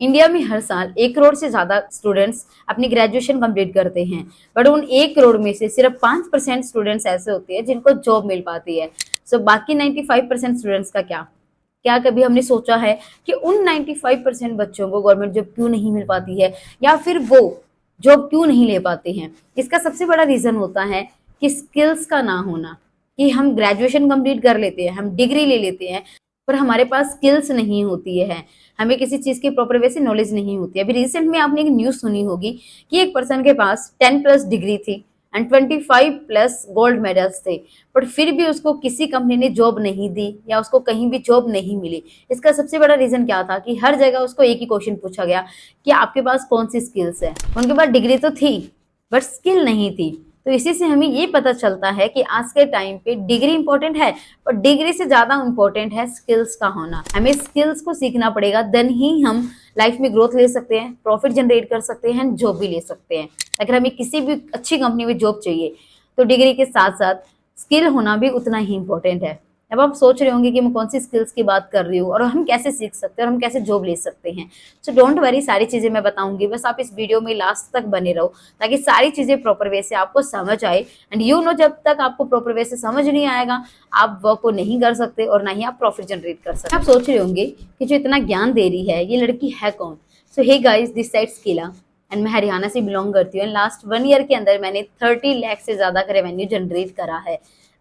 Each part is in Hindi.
इंडिया में हर साल 1 करोड़ से ज़्यादा स्टूडेंट्स अपनी ग्रेजुएशन कंप्लीट करते हैं, बट उन 1 करोड़ में से सिर्फ 5% स्टूडेंट्स ऐसे होते हैं जिनको जॉब मिल पाती है। सो बाकी 95% स्टूडेंट्स का क्या? क्या कभी हमने सोचा है कि उन 95% बच्चों को गवर्नमेंट जॉब क्यों नहीं मिल पाती है, या फिर वो जॉब क्यों नहीं ले पाते हैं? इसका सबसे बड़ा रीज़न होता है कि स्किल्स का ना होना। कि हम ग्रेजुएशन कंप्लीट कर लेते हैं, हम डिग्री ले लेते हैं, पर हमारे पास स्किल्स नहीं होती है, हमें किसी चीज़ की प्रॉपर वे से नॉलेज नहीं होती है। अभी रिसेंट में आपने एक न्यूज़ सुनी होगी कि एक पर्सन के पास 10+ डिग्री थी एंड 25+ गोल्ड मेडल्स थे, बट फिर भी उसको किसी कंपनी ने जॉब नहीं दी या उसको कहीं भी जॉब नहीं मिली। इसका सबसे बड़ा रीज़न क्या था कि हर जगह उसको एक ही क्वेश्चन पूछा गया कि आपके पास कौन सी स्किल्स है। उनके पास डिग्री तो थी बट स्किल नहीं थी। तो इसी से हमें ये पता चलता है कि आज के टाइम पे डिग्री इंपॉर्टेंट है, पर डिग्री से ज़्यादा इंपॉर्टेंट है स्किल्स का होना। हमें स्किल्स को सीखना पड़ेगा, देन ही हम लाइफ में ग्रोथ ले सकते हैं, प्रॉफिट जनरेट कर सकते हैं, जॉब भी ले सकते हैं। अगर हमें किसी भी अच्छी कंपनी में जॉब चाहिए तो डिग्री के साथ साथ स्किल होना भी उतना ही इंपॉर्टेंट है। अब आप सोच रहे होंगे कि मैं कौन सी स्किल्स की बात कर रही हूँ और हम कैसे सीख सकते हैं और हम कैसे जॉब ले सकते हैं। सो डोंट वरी, सारी चीज़ें मैं बताऊंगी, बस आप इस वीडियो में लास्ट तक बने रहो ताकि सारी चीज़ें प्रॉपर वे से आपको समझ आए। एंड यू नो, जब तक आपको प्रॉपर वे से समझ नहीं आएगा आप वर्क को नहीं कर सकते और ना ही आप प्रॉफिट जनरेट कर सकते। आप सोच रहे होंगे कि जो इतना ज्ञान दे रही है ये लड़की है कौन। So hey guys, this side Skilla and मैं हरियाणा से बिलोंग करती हूँ। लास्ट 1 ईयर के अंदर मैंने 30 लाख से ज़्यादा का रेवेन्यू जनरेट करा है,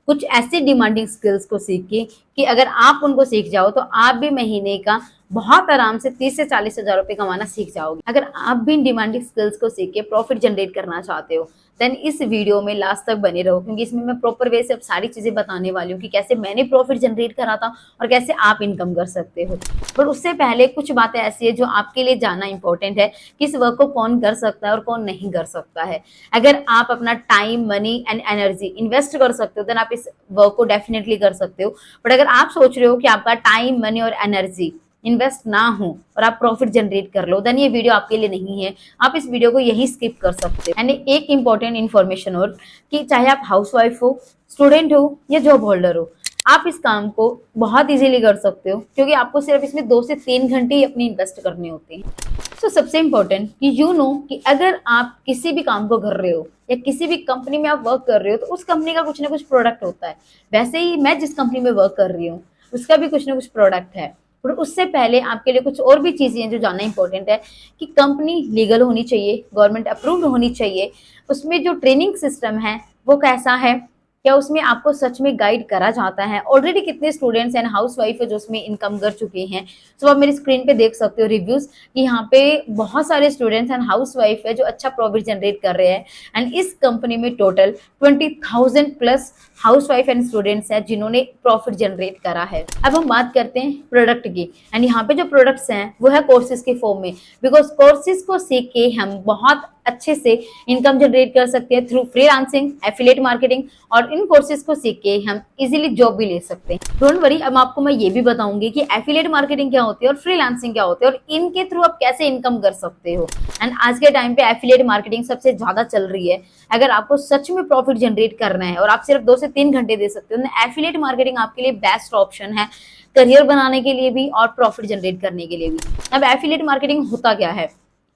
कुछ ऐसी डिमांडिंग स्किल्स को सीख के कि अगर आप उनको सीख जाओ तो आप भी महीने का बहुत आराम से 30 से 40 हज़ार रुपये कमाना सीख जाओगे। अगर आप भी इन डिमांडिंग स्किल्स को सीख के प्रॉफिट जनरेट करना चाहते हो देन इस वीडियो में लास्ट तक बने रहो, क्योंकि इसमें मैं प्रॉपर वे से अब सारी चीज़ें बताने वाली हूँ कि कैसे मैंने प्रॉफिट जनरेट करा था और कैसे आप इनकम कर सकते हो। पर उससे पहले कुछ बातें ऐसी है जो आपके लिए जानना इंपॉर्टेंट है कि इस वर्क को कौन कर सकता है और कौन नहीं कर सकता है। अगर आप अपना time, money and energy invest कर सकते हो देन आप इस वर्क को डेफिनेटली कर सकते हो। बट अगर आप सोच रहे हो कि आपका टाइम, मनी और एनर्जी इन्वेस्ट ना हो और आप प्रॉफिट जनरेट कर लो देन ये वीडियो आपके लिए नहीं है। आप इस वीडियो को यही स्किप कर सकते हो। एंड एक इंपॉर्टेंट इन्फॉर्मेशन और कि चाहे आप हाउसवाइफ हो, स्टूडेंट हो या जॉब होल्डर हो, आप इस काम को बहुत इजीली कर सकते हो, क्योंकि आपको सिर्फ इसमें 2 से 3 घंटे ही अपनी इन्वेस्ट करने होते हैं। तो सबसे इम्पोर्टेंट कि यू नो कि अगर आप किसी भी काम को कर रहे हो या किसी भी कंपनी में आप वर्क कर रहे हो तो उस कंपनी का कुछ ना कुछ प्रोडक्ट होता है। वैसे ही मैं जिस कंपनी में वर्क कर रही हूँ उसका भी कुछ ना कुछ प्रोडक्ट है। पर उससे पहले आपके लिए कुछ और भी चीज़ें हैं जो जानना इंपॉर्टेंट है कि कंपनी लीगल होनी चाहिए, गवर्नमेंट अप्रूव्ड होनी चाहिए, उसमें जो ट्रेनिंग सिस्टम है वो कैसा है, क्या उसमें आपको सच में गाइड करा जाता है, ऑलरेडी कितने स्टूडेंट्स एंड हाउसवाइफ है जो उसमें इनकम कर चुके हैं। तो आप मेरी स्क्रीन पे देख सकते हो रिव्यूज कि यहाँ पे बहुत सारे स्टूडेंट्स एंड हाउसवाइफ है जो अच्छा प्रॉफिट जनरेट कर रहे हैं। एंड इस कंपनी में टोटल 20,000+ हाउसवाइफ एंड स्टूडेंट्स हैं जिन्होंने प्रॉफिट जनरेट करा है। अब हम बात करते हैं प्रोडक्ट की। एंड यहाँ पे जो प्रोडक्ट्स हैं वो है कोर्सेज के फॉर्म में, बिकॉज कोर्सेज को सीख के हम बहुत अच्छे से इनकम जनरेट कर सकते हैं थ्रू फ्रीलांसिंग, एफिलिएट मार्केटिंग, और इन कोर्सेज को सीख के हम इजीली जॉब भी ले सकते हैं। डोंट वरी, अब आपको मैं ये भी बताऊंगी कि एफिलिएट मार्केटिंग क्या होती है और फ्रीलांसिंग क्या होती है और इनके थ्रू आप कैसे इनकम कर सकते हो। एंड आज के टाइम पे एफिलिएट मार्केटिंग सबसे ज्यादा चल रही है। अगर आपको सच में प्रॉफिट जनरेट करना है और आप सिर्फ 2 से 3 घंटे दे सकते हो तो एफिलिएट मार्केटिंग आपके लिए बेस्ट ऑप्शन है, करियर बनाने के लिए भी और प्रॉफिट जनरेट करने के लिए भी। अब एफिलिएट मार्केटिंग होता क्या है?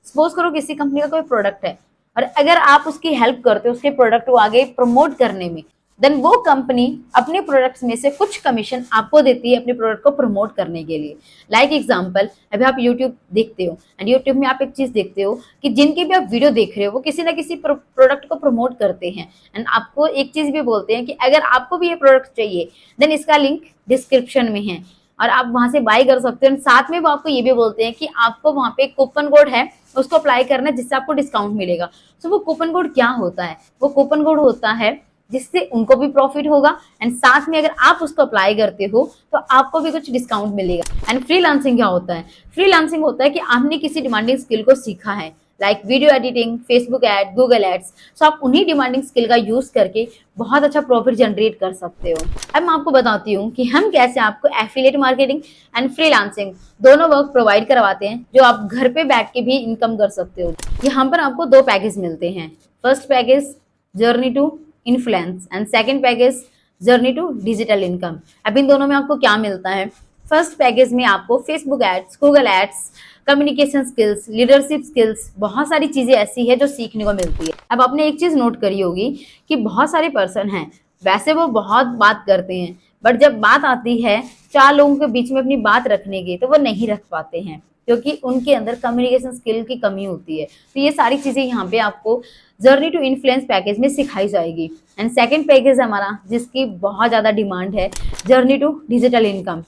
सपोज करो किसी कंपनी का कोई प्रोडक्ट है और अगर आप उसकी हेल्प करते हो उसके प्रोडक्ट को आगे प्रमोट करने में, देन वो कंपनी अपने प्रोडक्ट्स में से कुछ कमीशन आपको देती है अपने प्रोडक्ट को प्रमोट करने के लिए। लाइक एग्जांपल, अभी आप यूट्यूब देखते हो एंड यूट्यूब में आप एक चीज देखते हो कि जिनके भी आप वीडियो देख रहे हो वो किसी ना किसी प्रोडक्ट को प्रमोट करते हैं एंड आपको एक चीज भी बोलते हैं कि अगर आपको भी ये प्रोडक्ट चाहिए देन इसका लिंक डिस्क्रिप्शन में है और आप वहां से बाय कर सकते हो। साथ में वो आपको ये भी बोलते हैं कि आपको वहां पे कूपन कोड है उसको अप्लाई करना है जिससे आपको डिस्काउंट मिलेगा। तो वो कूपन कोड क्या होता है? वो कूपन कोड होता है जिससे उनको भी प्रॉफिट होगा एंड साथ में अगर आप उसको अप्लाई करते हो तो आपको भी कुछ डिस्काउंट मिलेगा। एंड फ्रीलांसिंग क्या होता है? फ्रीलांसिंग होता है कि आपने किसी डिमांडिंग स्किल को सीखा है, like video editing, Facebook ad, Google ads. So आप उन्हीं डिमांडिंग स्किल का यूज करके बहुत अच्छा प्रॉफिट जनरेट कर सकते हो। अब मैं आपको बताती हूँ कि हम कैसे आपको एफिलिएट मार्केटिंग एंड फ्रीलांसिंग दोनों वर्क प्रोवाइड करवाते हैं जो आप घर पे बैठ के भी इनकम कर सकते हो। यहाँ पर आपको 2 पैकेज मिलते हैं। First package journey to influence and second package journey to digital income. अब इन दोनों में आपको क्या मिलता है? फर्स्ट पैकेज में आपको Facebook ads, Google ads communication skills, leadership skills, बहुत सारी चीजें ऐसी है जो सीखने को मिलती है। अब आपने एक चीज नोट करी होगी कि बहुत सारे पर्सन हैं, वैसे वो बहुत बात करते हैं, बट जब बात आती है चार लोगों के बीच में अपनी बात रखने की, तो वो नहीं रख पाते हैं क्योंकि उनके अंदर कम्युनिकेशन स्किल की कमी होती है। तो ये सारी चीजें यहाँ पे आपको जर्नी टू इन्फ्लुएंस पैकेज में सिखाई जाएगी। एंड सेकंड पैकेज हमारा जिसकी बहुत ज्यादा डिमांड है, जर्नी टू डिजिटल इनकम,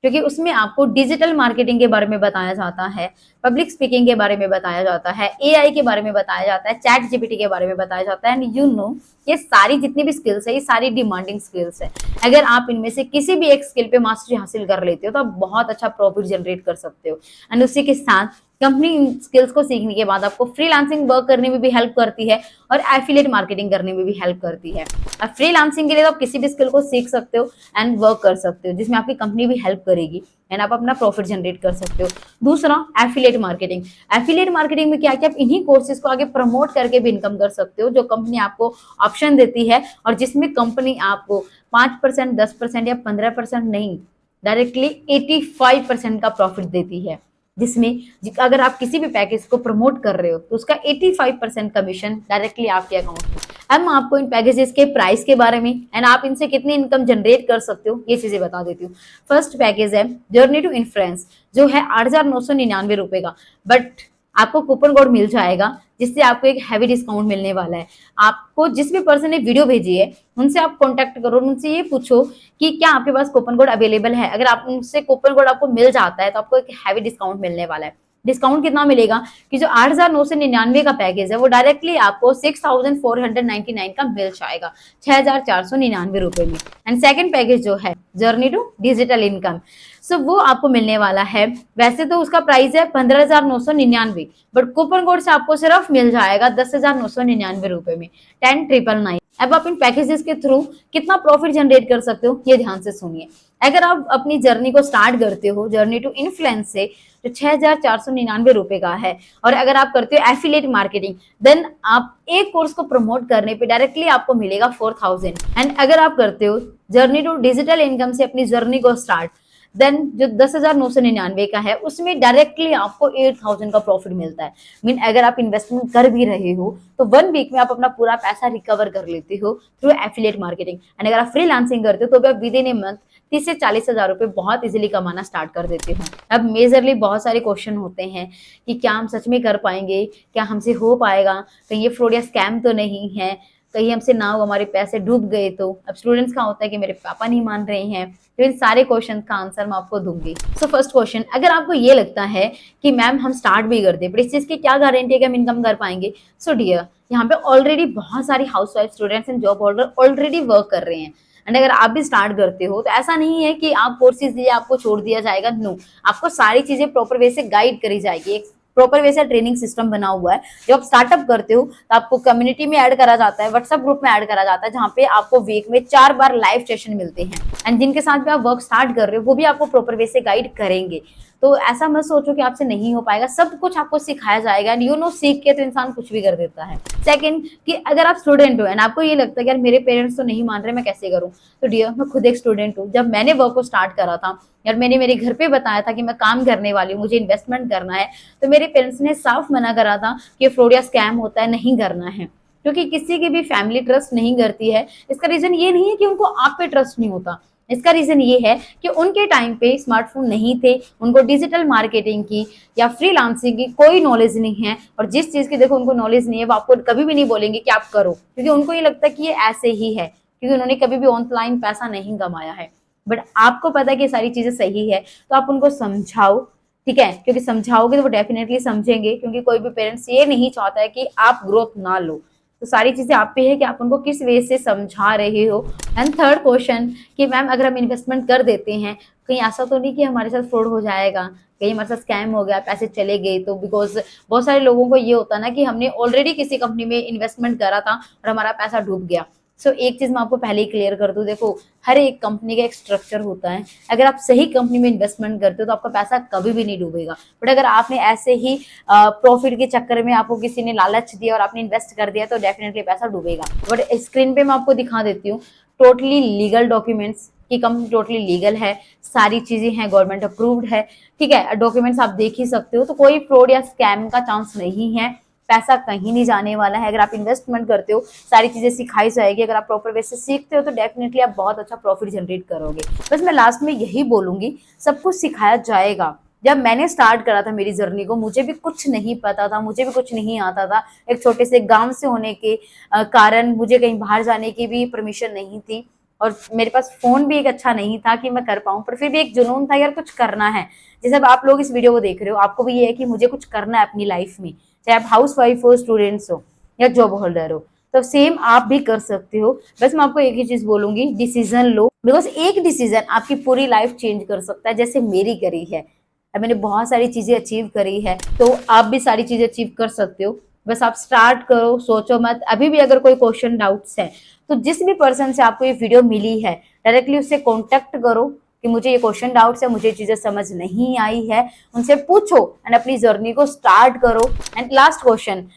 क्योंकि उसमें आपको डिजिटल मार्केटिंग के बारे में बताया जाता है, पब्लिक स्पीकिंग के बारे में बताया जाता है, एआई के बारे में बताया जाता है, चैट जीपीटी के बारे में बताया जाता है। एंड यू नो ये सारी जितनी भी स्किल्स है ये सारी डिमांडिंग स्किल्स है। अगर आप इनमें से किसी भी एक स्किल पे मास्टरी हासिल कर लेते हो तो आप बहुत अच्छा प्रॉफिट जनरेट कर सकते हो। एंड उसी के साथ कंपनी इन स्किल्स को सीखने के बाद आपको फ्रीलांसिंग वर्क करने में भी हेल्प करती है और एफिलिएट मार्केटिंग करने में भी हेल्प करती है। अब फ्रीलांसिंग के लिए तो आप किसी भी स्किल को सीख सकते हो एंड वर्क कर सकते हो जिसमें आपकी कंपनी भी हेल्प करेगी एंड आप अपना प्रॉफिट जनरेट कर सकते हो। दूसरा, एफिलिएट मार्केटिंग। एफिलिएट मार्केटिंग में क्या है कि आप इन्हीं कोर्सेज को आगे प्रमोट करके भी इनकम कर सकते हो, जो कंपनी आपको ऑप्शन देती है और जिसमें कंपनी आपको 5%, 10% या 15% नहीं, डायरेक्टली 85% का प्रॉफिट देती है, जिसमें अगर आप किसी भी पैकेज को प्रमोट कर रहे हो तो उसका 85% कमीशन डायरेक्टली आपके अकाउंट में। अब मैं आपको इन पैकेजेस के प्राइस के बारे में एंड आप इनसे कितनी इनकम जनरेट कर सकते हो ये चीजें बता देती हूँ। फर्स्ट पैकेज है जर्नी टू इन्फ्लुएंस, जो है 8,999 रुपए का, बट आपको कूपन कोड मिल जाएगा जिससे आपको एक हैवी डिस्काउंट मिलने वाला है। आपको जिस भी पर्सन ने वीडियो भेजी है उनसे आप कांटेक्ट करो, उनसे ये पूछो कि क्या आपके पास कूपन कोड अवेलेबल है। अगर आप उनसे कूपन कोड आपको मिल जाता है तो आपको एक हैवी डिस्काउंट मिलने वाला है। डिस्काउंट कितना मिलेगा कि जो 8,999 का पैकेज है वो डायरेक्टली आपको 6,499 का मिल जाएगा, 6,499 रुपए में। एंड सेकंड पैकेज जो है जर्नी टू डिजिटल इनकम, सो वो आपको मिलने वाला है, वैसे तो उसका प्राइस है 15,999, बट कूपन कोड से आपको सिर्फ मिल जाएगा 10,999 रुपए में, 10,999। अब आप इन पैकेजेस के थ्रू कितना प्रॉफिट जनरेट कर सकते हो ये ध्यान से सुनिए। अगर आप अपनी जर्नी को स्टार्ट करते हो जर्नी टू इन्फ्लुएंस से, जो 6,499 रुपए का है, और अगर आप करते हो एफिलिएट मार्केटिंग, देन आप एक कोर्स को प्रमोट करने पे डायरेक्टली आपको मिलेगा 4,000। एंड अगर आप करते हो जर्नी टू डिजिटल इनकम से अपनी जर्नी को स्टार्ट, देन जो 10,999 का है उसमें डायरेक्टली आपको 8,000 का प्रॉफिट मिलता है। मीन अगर आप इन्वेस्टमेंट कर भी रहे हो तो 1 वीक में आप अपना पूरा पैसा रिकवर कर लेते हो थ्रू एफिलिएट मार्केटिंग। एंड अगर आप फ्रीलांसिंग करते हो तो भी आप विद इन ए मंथ 30 से 40 हजार रुपए बहुत इजीली कमाना स्टार्ट कर देते हो। अब मेजरली बहुत सारे क्वेश्चन होते हैं कि क्या हम सच में कर पाएंगे, क्या हमसे हो पाएगा, कहीं ये फ्रॉड या स्कैम तो नहीं है, कहीं हमसे ना हो हमारे पैसे डूब गए तो। अब स्टूडेंट्स का होता है कि मेरे पापा नहीं मान रहे हैं, तो इन सारे क्वेश्चन का आंसर मैं आपको दूंगी। सो फर्स्ट क्वेश्चन, अगर आपको ये लगता है कि मैम हम स्टार्ट भी कर दे पर इस चीज की क्या गारंटी है कि हम इनकम कर पाएंगे, सो डियर यहाँ पे ऑलरेडी बहुत सारी housewife students and job holder already work कर रहे हैं। एंड अगर आप भी स्टार्ट करते हो तो ऐसा नहीं है कि आप कोर्सेज दिए आपको छोड़ दिया जाएगा, नो, आपको सारी चीजें प्रॉपर वे से गाइड करी जाएगी। एक प्रॉपर वे से ट्रेनिंग सिस्टम बना हुआ है। जब आप स्टार्टअप करते हो तो आपको कम्युनिटी में ऐड करा जाता है, व्हाट्सएप ग्रुप में ऐड करा जाता है, जहाँ पे आपको वीक में 4 बार लाइव सेशन मिलते हैं एंड जिनके साथ भी आप वर्क स्टार्ट कर रहे हो वो भी आपको प्रॉपर वे से गाइड करेंगे। तो ऐसा मत सोचो कि आपसे नहीं हो पाएगा, सब कुछ आपको सिखाया जाएगा एंड यू नो सीख के तो इंसान कुछ भी कर देता है। सेकंड, कि अगर आप स्टूडेंट हो एंड आपको ये लगता है कि यार मेरे पेरेंट्स तो नहीं मान रहे, मैं कैसे करूं, तो डियर मैं खुद एक स्टूडेंट हूँ। जब मैंने वर्क को स्टार्ट करा था यार, मैंने मेरे घर पे बताया था कि मैं काम करने वाली हूँ, मुझे इन्वेस्टमेंट करना है, तो मेरे पेरेंट्स ने साफ मना करा था कि फ्रॉड या स्कैम होता है, नहीं करना है, क्योंकि किसी की भी फैमिली ट्रस्ट नहीं करती है। इसका रीजन ये नहीं है कि उनको आप पे ट्रस्ट नहीं होता, इसका रीजन ये है कि उनके टाइम पे स्मार्टफोन नहीं थे, उनको डिजिटल मार्केटिंग की या फ्रीलांसिंग की कोई नॉलेज नहीं है, और जिस चीज की देखो उनको नॉलेज नहीं है वो आपको कभी भी नहीं बोलेंगे कि आप करो, क्योंकि उनको ये लगता है कि ये ऐसे ही है, क्योंकि उन्होंने कभी भी ऑनलाइन पैसा नहीं कमाया है। बट आपको पता है कि सारी चीजें सही है, तो आप उनको समझाओ, ठीक है, क्योंकि समझाओगे तो वो डेफिनेटली समझेंगे, क्योंकि कोई भी पेरेंट्स ये नहीं चाहता है कि आप ग्रोथ ना लो। तो सारी चीजें आप पे है कि आप उनको किस वे से समझा रहे हो। एंड थर्ड क्वेश्चन, कि मैम अगर हम इन्वेस्टमेंट कर देते हैं कहीं ऐसा तो नहीं कि हमारे साथ फ्रॉड हो जाएगा, कहीं हमारे साथ स्कैम हो गया, पैसे चले गए तो। बिकॉज बहुत सारे लोगों को ये होता ना कि हमने ऑलरेडी किसी कंपनी में इन्वेस्टमेंट करा था और हमारा पैसा डूब गया। सो एक चीज मैं आपको पहले ही क्लियर कर दूं, देखो हर एक कंपनी का एक स्ट्रक्चर होता है। अगर आप सही कंपनी में इन्वेस्टमेंट करते हो तो आपका पैसा कभी भी नहीं डूबेगा, बट अगर आपने ऐसे ही प्रॉफिट के चक्कर में आपको किसी ने लालच दिया और आपने इन्वेस्ट कर दिया तो डेफिनेटली पैसा डूबेगा। बट स्क्रीन पे मैं आपको दिखा देती हूँ टोटली लीगल डॉक्यूमेंट्स, कि कंपनी टोटली लीगल है, सारी चीजें हैं, गवर्नमेंट अप्रूव्ड है, ठीक है, डॉक्यूमेंट्स आप देख ही सकते हो, तो कोई फ्रॉड या स्कैम का चांस नहीं है, पैसा कहीं नहीं जाने वाला है। अगर आप इन्वेस्टमेंट करते हो, सारी चीजें सिखाई जाएगी, अगर आप प्रॉपर वे से सीखते हो तो डेफिनेटली आप बहुत अच्छा प्रॉफिट जनरेट करोगे। बस मैं लास्ट में यही बोलूंगी, सब कुछ सिखाया जाएगा। जब मैंने स्टार्ट करा था मेरी जर्नी को, मुझे भी कुछ नहीं पता था, मुझे भी कुछ नहीं आता था, एक छोटे से गांव से होने के कारण मुझे कहीं बाहर जाने की भी परमिशन नहीं थी, और मेरे पास फोन भी एक अच्छा नहीं था कि मैं कर पाऊं, पर फिर भी एक जुनून था यार कुछ करना है। जैसे अब आप लोग इस वीडियो को देख रहे हो, आपको भी ये है कि मुझे कुछ करना है अपनी लाइफ में, चाहे आप हाउस वाइफ हो, स्टूडेंट्स हो या जॉब होल्डर हो, तो सेम आप भी कर सकते हो। बस मैं आपको एक ही चीज बोलूंगी, डिसीजन लो, बिकॉज एक डिसीजन आपकी पूरी लाइफ चेंज कर सकता है, जैसे मेरी करी है। अब मैंने बहुत सारी चीजें अचीव करी है, तो आप भी सारी चीजें अचीव कर सकते हो। बस आप स्टार्ट करो, सोचो मत। अभी भी अगर कोई क्वेश्चन डाउट्स है, तो जिस भी पर्सन से आपको ये वीडियो मिली है, डायरेक्टली उससे कॉन्टेक्ट करो कि मुझे ये क्वेश्चन डाउट्स है, मुझे चीजें समझ नहीं आई है, उनसे पूछो एंड अपनी जर्नी को स्टार्ट करो। एंड लास्ट क्वेश्चन,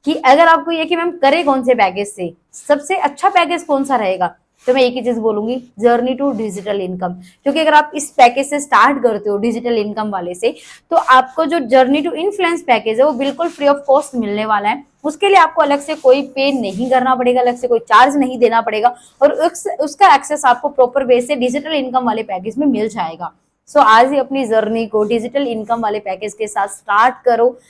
कि अगर आपको ये कि मैम करे कौन से पैकेज से, सबसे अच्छा पैकेज कौन सा रहेगा, तो मैं एक ही चीज बोलूंगी, जर्नी टू डिजिटल इनकम। क्योंकि अगर आप इस पैकेज से स्टार्ट करते हो, डिजिटल इनकम वाले से, तो आपको जो जर्नी टू इन्फ्लुएंस पैकेज है वो बिल्कुल फ्री ऑफ कॉस्ट मिलने वाला है। उसके लिए आपको अलग से कोई पे नहीं करना पड़ेगा, अलग से कोई चार्ज नहीं देना पड़ेगा, और उसका एक्सेस आपको प्रॉपर वे से डिजिटल इनकम वाले पैकेज में मिल जाएगा। सो आज ही अपनी जर्नी को डिजिटल इनकम वाले पैकेज के साथ स्टार्ट करो